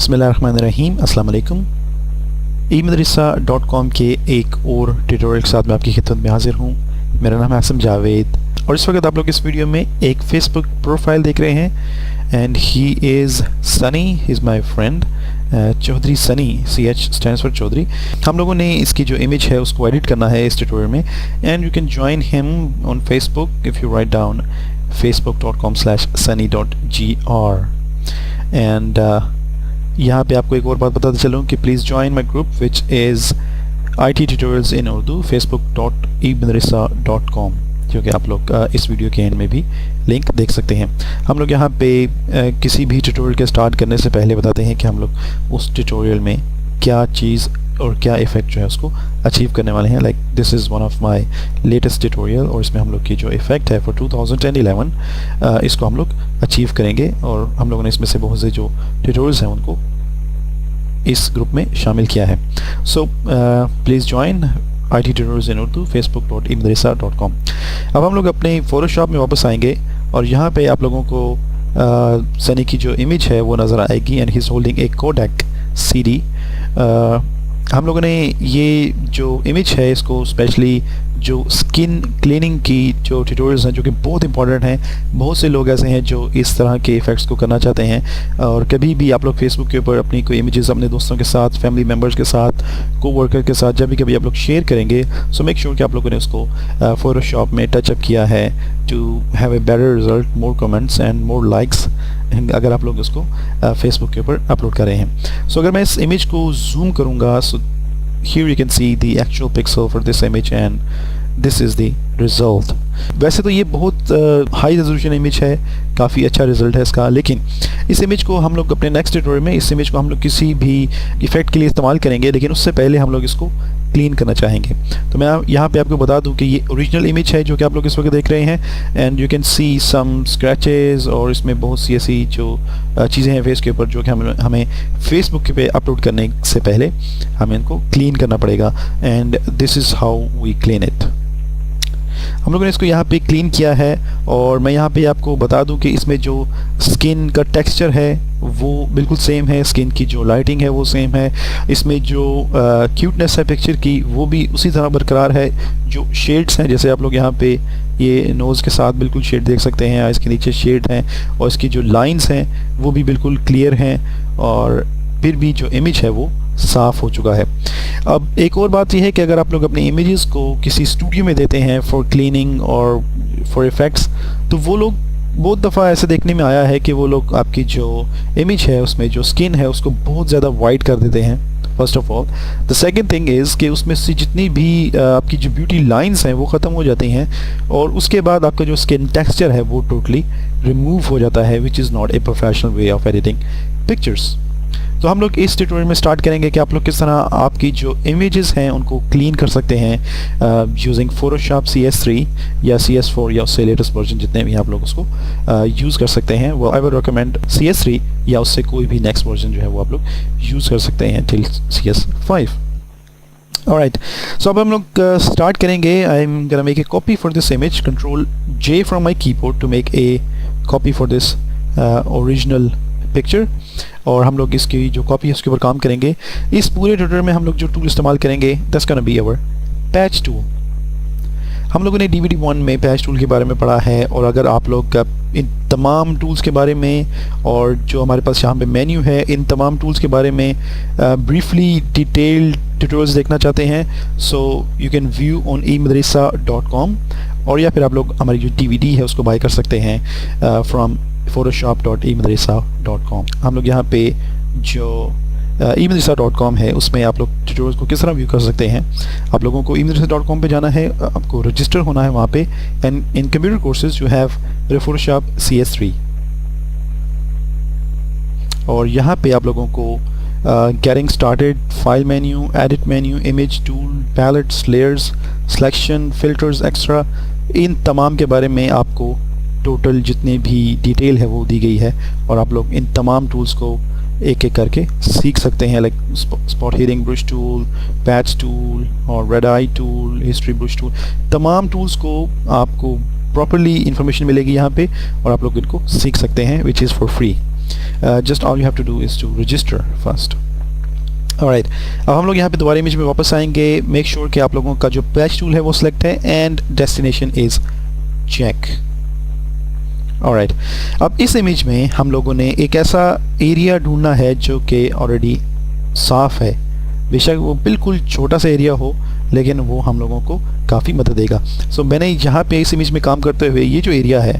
बिस्मिल्लाहिर्रहमानिर्रहीम, अस्सलाम वालेकुम। eMadrasa.com के एक और ट्यूटोरियल के साथ मैं आपकी खिदमत में हाजिर हूँ। मेरा नाम है आसिम जावेद और इस वक्त आप लोग इस वीडियो में एक फेसबुक प्रोफाइल देख रहे हैं and he is Sunny, he is my friend Chaudhary Sunny, CH stands for Chaudhary. हम लोगों ने इसकी जो इमेज है उसको एडिट करना है इस ट्यूटोरियल में and you can join him on Facebook if you write down facebook.com/sunny.gr and यहाँ पे आपको एक और बात बताते चलूँ कि please join my group which is IT tutorials in Urdu facebook.eMadrasa.com, जो कि आप लोग इस वीडियो के एंड में भी लिंक देख सकते हैं। हम लोग यहाँ पे किसी भी ट्यूटोरियल के स्टार्ट करने से पहले बताते हैं कि हम लोग उस ट्यूटोरियल में क्या चीज़ और क्या इफ़ेक्ट जो है उसको अचीव करने वाले हैं। Like this is one of my latest tutorial और इसमें हम लोग की जो इफ़ेक्ट है फॉर 2011 इसको हम लोग अचीव करेंगे और हम लोगों ने इसमें से बहुत से जो ट्यूटोरियल्स हैं उनको इस ग्रुप में शामिल किया है। So please join IT tutorials in Urdu facebook.eMadrasa.com। अब हम लोग अपने फोटोशॉप में वापस आएंगे और यहाँ पे आप लोगों को सनी की जो इमेज है वो नज़र आएगी and he is holding A Kodak CD। हम लोगों ने ये जो इमेज है इसको स्पेशली जो स्किन क्लीनिंग की जो ट्यूटोरियल्स हैं जो कि बहुत इंपॉर्टेंट हैं, बहुत से लोग ऐसे हैं जो इस तरह के इफ़ेक्ट्स को करना चाहते हैं और कभी भी आप लोग फेसबुक के ऊपर अपनी कोई इमेजेस अपने दोस्तों के साथ, फैमिली मेम्बर्स के साथ, कोवर्कर के साथ जब भी कभी आप लोग शेयर करेंगे सो मेक श्योर कि आप लोगों ने उसको फोटोशॉप में टचअप किया है to have a better result, more comments and more likes अगर आप लोग उसको फेसबुक के ऊपर अपलोड कर रहे हैं। सो अगर मैं इस इमेज को जूम करूँगा सो here you can see the actual pixel for this image and this is the result। वैसे तो ये बहुत हाई रेजोल्यूशन इमेज है, काफ़ी अच्छा रिजल्ट है इसका, लेकिन इस इमेज को हम लोग अपने नेक्स्ट ट्यूटोरियल में इस इमेज को हम लोग किसी भी इफ़ेक्ट के लिए इस्तेमाल करेंगे, लेकिन उससे पहले हम लोग इसको क्लीन करना चाहेंगे। तो मैं यहाँ पे आपको बता दूँ कि ये ओरिजिनल इमेज है जो कि आप लोग इस वक्त देख रहे हैं and you can see some scratches और इसमें बहुत सी ऐसी जो चीज़ें हैं फेस के ऊपर जो कि हमें फेसबुक पे अपलोड करने से पहले हमें इनको क्लीन करना पड़ेगा and this is how we clean it. हम लोगों ने इसको यहाँ पे क्लीन किया है और मैं यहाँ पे आपको बता दूं कि इसमें जो स्किन का टेक्सचर है वो बिल्कुल सेम है, स्किन की जो लाइटिंग है वो सेम है, इसमें जो क्यूटनेस है पिक्चर की वो भी उसी तरह बरकरार है। जो शेड्स हैं जैसे आप लोग यहाँ पे ये नोज़ के साथ बिल्कुल शेड देख सकते हैं, इसके नीचे शेड हैं और इसकी जो लाइंस हैं वो भी बिल्कुल क्लियर हैं और फिर भी जो इमेज है वो साफ़ हो चुका है। अब एक और बात यह है कि अगर आप लोग अपने इमेजेस को किसी स्टूडियो में देते हैं फॉर क्लीनिंग और फॉर इफ़ेक्ट्स तो वो लोग बहुत दफ़ा ऐसे देखने में आया है कि वो लोग आपकी जो इमेज है उसमें जो स्किन है उसको बहुत ज़्यादा वाइट कर देते हैं first of all. The second thing is कि उसमें से जितनी भी आपकी जो ब्यूटी लाइंस हैं वो ख़त्म हो जाती हैं और उसके बाद आपका जो स्किन टेक्सचर है वो टोटली रिमूव हो जाता है, which is not a professional way of editing pictures. तो हम लोग इस ट्यूटोरियल में स्टार्ट करेंगे कि आप लोग किस तरह आपकी जो इमेजेस हैं उनको क्लीन कर सकते हैं यूजिंग फोटोशॉप CS3 या CS4 या उससे लेटेस्ट वर्जन जितने भी आप लोग उसको यूज़ कर सकते हैं। वो आई वुड रिकमेंड CS3 या उससे कोई भी नेक्स्ट वर्जन जो है वो आप लोग यूज़ कर सकते हैं टिल CS5। ऑलराइट, सो अब हम लोग स्टार्ट करेंगे। I am gonna make a copy for this image, Ctrl+J from my keyboard to make a copy for this original picture और हम लोग इसकी जो कॉपी है उसके ऊपर काम करेंगे। इस पूरे ट्यूटोरियल में हम लोग जो टूल इस्तेमाल करेंगे that's gonna be our patch tool. हम लोगों ने DVD1 में पैच टूल के बारे में पढ़ा है और अगर आप लोग इन तमाम टूल्स के बारे में और जो हमारे पास यहाँ पे मेन्यू है इन तमाम टूल्स के बारे में ब्रीफली डिटेल्ड ट्यूटोरियल्स देखना चाहते हैं so you can view on eMadrasa.com और या फिर आप लोग हमारी जो DVD है उसको बाय कर सकते हैं फ्रॉम photoshop.eMadrasa.com। हम लोग यहाँ पे जो eMadrasa.com है उसमें आप लोग ट्यूटोरियल्स को किस तरह व्यू कर सकते हैं। आप लोगों को eMadrasa.com पे जाना है, आपको रजिस्टर होना है वहाँ पे and in computer courses you have Photoshop CS3 और यहाँ पे आप लोगों को getting started, file menu, edit menu, image tool, palettes, layers, selection, filters, extra, इन तमाम के बारे में आपको टोटल जितनी भी डिटेल है वो दी गई है और आप लोग इन तमाम टूल्स को एक एक करके सीख सकते हैं। Like spot healing brush tool, patch tool और red I tool, history brush tool, तमाम टूल्स को आपको प्रॉपर्ली इंफॉर्मेशन मिलेगी यहाँ पे और आप लोग इनको सीख सकते हैं which is for free. Just all you have to do is to register first. Alright, अब हम लोग यहाँ पे दोबारा इमेज में वापस आएंगे। मेक श्योर कि आप लोगों का जो पैच टूल है वो सिलेक्ट है and destination is check. Alright, अब इस इमेज में हम लोगों ने एक ऐसा एरिया ढूंढना है जो कि ऑलरेडी साफ़ है। बेशक वो बिल्कुल छोटा सा एरिया हो, लेकिन वो हम लोगों को काफ़ी मदद देगा। सो मैंने यहाँ पे इस इमेज में काम करते हुए ये जो एरिया है,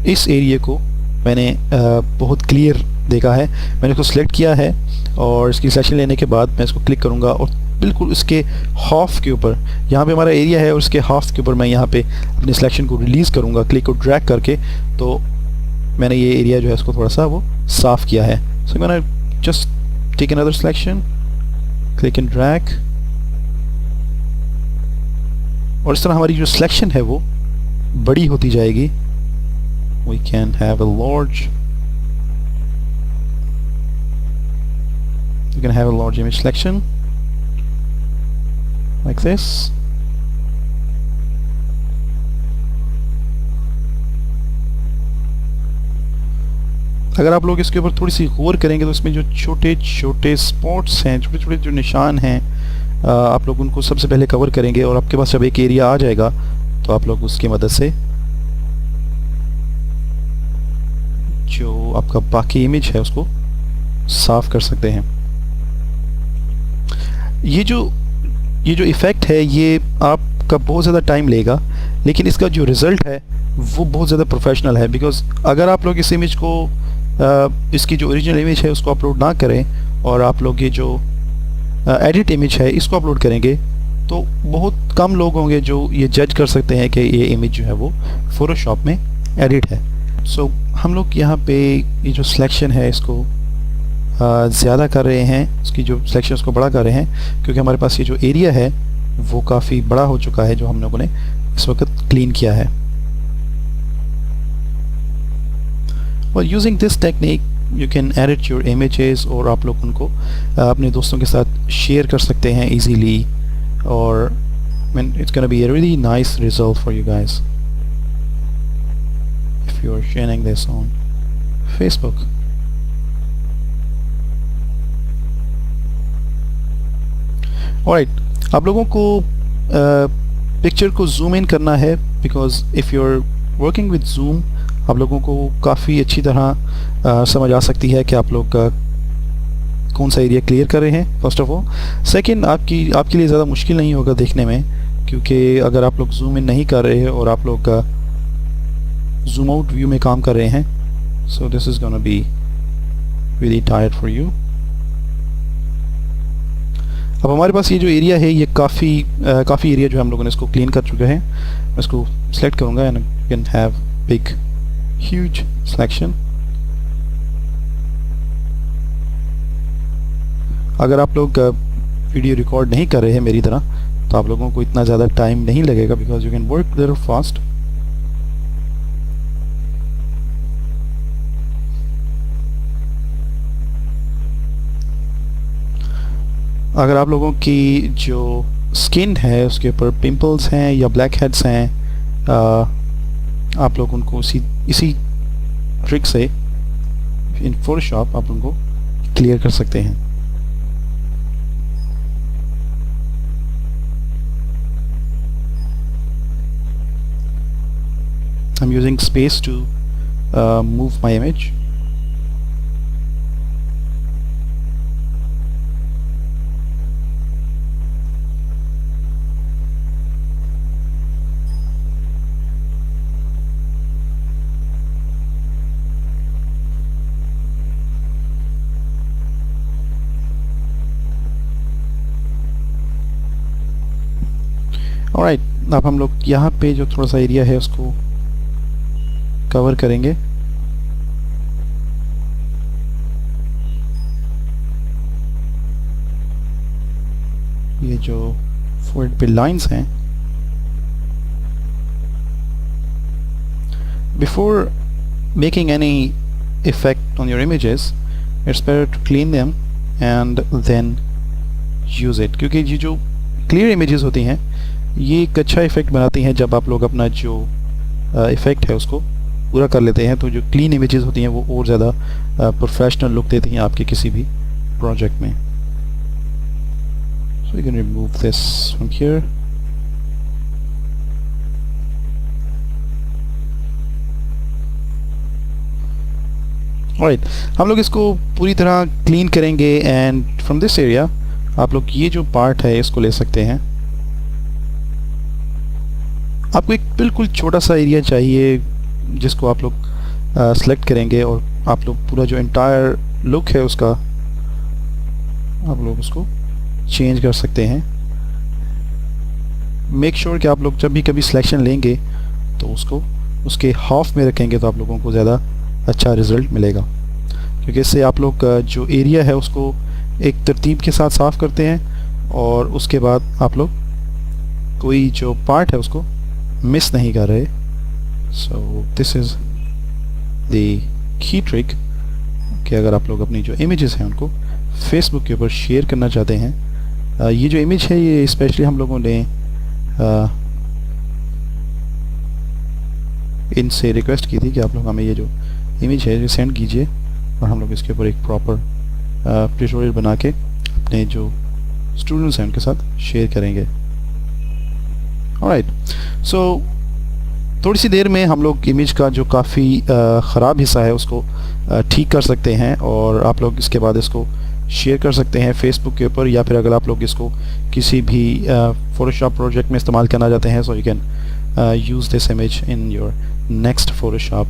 इस एरिया को मैंने बहुत क्लियर देखा है। मैंने इसको सिलेक्ट किया है और इसकी सिलेक्शन लेने के बाद मैं इसको क्लिक करूँगा और बिल्कुल उसके हाफ के ऊपर, यहाँ पे हमारा एरिया है और उसके हाफ के ऊपर मैं यहाँ पे अपने सिलेक्शन को रिलीज़ करूँगा क्लिक को ड्रैग करके। तो मैंने ये एरिया जो है इसको थोड़ा सा वो साफ़ किया है। सो मैंने just take another selection, click and drag, और इस तरह हमारी जो सिलेक्शन है वो बड़ी होती जाएगी। We can have a large, you can have a large image selection like this. अगर आप लोग इसके ऊपर थोड़ी सी गौर करेंगे तो इसमें जो छोटे छोटे स्पॉट्स हैं, छोटे छोटे जो निशान हैं, आप लोग उनको सबसे पहले कवर करेंगे और आपके पास जब एक एरिया आ जाएगा तो आप लोग उसकी मदद से जो आपका बाकी इमेज है उसको साफ कर सकते हैं। ये जो इफ़ेक्ट है ये आपका बहुत ज़्यादा टाइम लेगा, लेकिन इसका जो रिज़ल्ट है वो बहुत ज़्यादा प्रोफेशनल है। बिकॉज़ अगर आप लोग इस इमेज को इसकी जो ओरिजिनल इमेज है उसको अपलोड ना करें और आप लोग ये जो एडिट इमेज है इसको अपलोड करेंगे तो बहुत कम लोग होंगे जो ये जज कर सकते हैं कि ये इमेज जो है वो फ़ोटोशॉप में एडिट है। सो हम लोग यहाँ पे ये जो सिलेक्शन है इसको ज़्यादा कर रहे हैं, उसकी जो सिलेक्शन उसको बड़ा कर रहे हैं, क्योंकि हमारे पास ये जो एरिया है वो काफ़ी बड़ा हो चुका है जो हम लोगों ने इस वक्त क्लीन किया है। और using this technique you can edit your images और आप लोग उनको अपने दोस्तों के साथ शेयर कर सकते हैं इजीली, और it's gonna be a really nice result for you guys if you are sharing this on Facebook. Alright, आप लोगों को पिक्चर को जूम इन करना है because if you are working with zoom आप लोगों को काफ़ी अच्छी तरह समझ आ सकती है कि आप लोग कौन सा एरिया क्लियर कर रहे हैं फर्स्ट ऑफ ऑल। सेकंड, आपके लिए ज़्यादा मुश्किल नहीं होगा देखने में, क्योंकि अगर आप लोग जूम इन नहीं कर रहे हैं और आप लोग जूम आउट व्यू में काम कर रहे हैं, सो this is gonna be really tired for you. अब हमारे पास ये जो एरिया है ये काफ़ी एरिया जो हम लोगों ने इसको क्लीन कर चुके हैं। मैं इसको सेलेक्ट करूँगा and you can have big huge selection. अगर आप लोग वीडियो रिकॉर्ड नहीं कर रहे हैं मेरी तरह तो आप लोगों को इतना ज़्यादा टाइम नहीं लगेगा because you can work very fast. अगर आप लोगों की जो स्किन है उसके ऊपर पिंपल्स हैं या ब्लैक हेड्स हैं, आप लोग उनको इसी ट्रिक से इन फोटोशॉप आप उनको क्लियर कर सकते हैं। I'm using space to move my image. Alright, अब हम लोग यहाँ पे जो थोड़ा सा एरिया है उसको कवर करेंगे। ये जो फोल्ड पे लाइंस हैं, before making any effect on your images it's better to clean them and then use it, क्योंकि ये जो क्लियर इमेजेस होती हैं ये एक अच्छा इफेक्ट बनाती हैं जब आप लोग अपना जो इफेक्ट है उसको पूरा कर लेते हैं तो जो क्लीन इमेजेस होती हैं वो और ज़्यादा प्रोफेशनल लुक देती हैं आपके किसी भी प्रोजेक्ट में. So you can remove this from here. Alright, हम लोग इसको पूरी तरह क्लीन करेंगे एंड फ्रॉम दिस एरिया आप लोग ये जो पार्ट है इसको ले सकते हैं. आपको एक बिल्कुल छोटा सा एरिया चाहिए जिसको आप लोग सेलेक्ट करेंगे और आप लोग पूरा जो एंटायर लुक है उसका आप लोग उसको चेंज कर सकते हैं. मेक श्योर कि आप लोग जब भी कभी सिलेक्शन लेंगे तो उसको उसके हाफ में रखेंगे तो आप लोगों को ज़्यादा अच्छा रिज़ल्ट मिलेगा, क्योंकि इससे आप लोग जो एरिया है उसको एक तरतीब के साथ साफ़ करते हैं और उसके बाद आप लोग कोई जो पार्ट है उसको मिस नहीं कर रहे. सो this is the key trick कि अगर आप लोग अपनी जो इमेजेस हैं उनको फेसबुक के ऊपर शेयर करना चाहते हैं. ये जो इमेज है ये स्पेशली हम लोगों ने इनसे रिक्वेस्ट की थी कि आप लोग हमें ये जो इमेज है ये सेंड कीजिए और हम लोग इसके ऊपर एक प्रॉपर ट्यूटोरियल बना के अपने जो स्टूडेंट्स हैं उनके साथ शेयर करेंगे. ऑलराइट, सो थोड़ी सी देर में हम लोग इमेज का जो काफ़ी ख़राब हिस्सा है उसको ठीक कर सकते हैं और आप लोग इसके बाद इसको शेयर कर सकते हैं फेसबुक के ऊपर, या फिर अगर आप लोग इसको किसी भी फोटोशॉप प्रोजेक्ट में इस्तेमाल करना चाहते हैं so you can use this image in your next Photoshop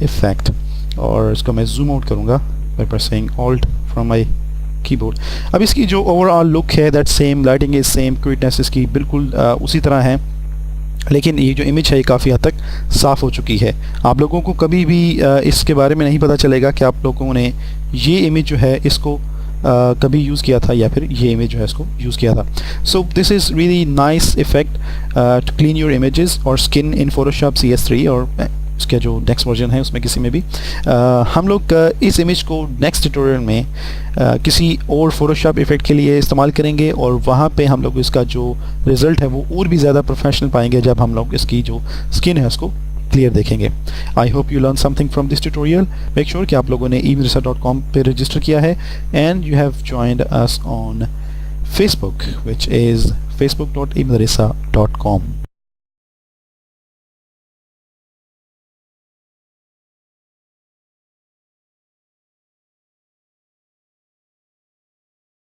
effect. और इसको मैं जूम आउट करूँगा by pressing alt from my keyboard. अब इसकी जो ओवरऑल लुक है that same, lighting is same, quickness इसकी बिल्कुल उसी तरह है, लेकिन ये जो इमेज है ये काफ़ी हद तक साफ़ हो चुकी है. आप लोगों को कभी भी इसके बारे में नहीं पता चलेगा कि आप लोगों ने ये इमेज जो है इसको कभी यूज़ किया था या फिर ये इमेज जो है इसको यूज़ किया था. So this is really nice effect to clean your images और स्किन इन फोटोशॉप CS3 और इसका जो नेक्स्ट वर्जन है उसमें किसी में भी. हम लोग इस इमेज को नेक्स्ट ट्यूटोरियल में किसी और फोटोशॉप इफेक्ट के लिए इस्तेमाल करेंगे और वहाँ पे हम लोग इसका जो रिज़ल्ट है वो और भी ज़्यादा प्रोफेशनल पाएंगे जब हम लोग इसकी जो स्किन है उसको क्लियर देखेंगे. I hope you learn something from this tutorial. Make sure कि आप लोगों ने eMadrasa.com पे रजिस्टर किया है and you have joined us on Facebook, which is facebook.emadrasa.com.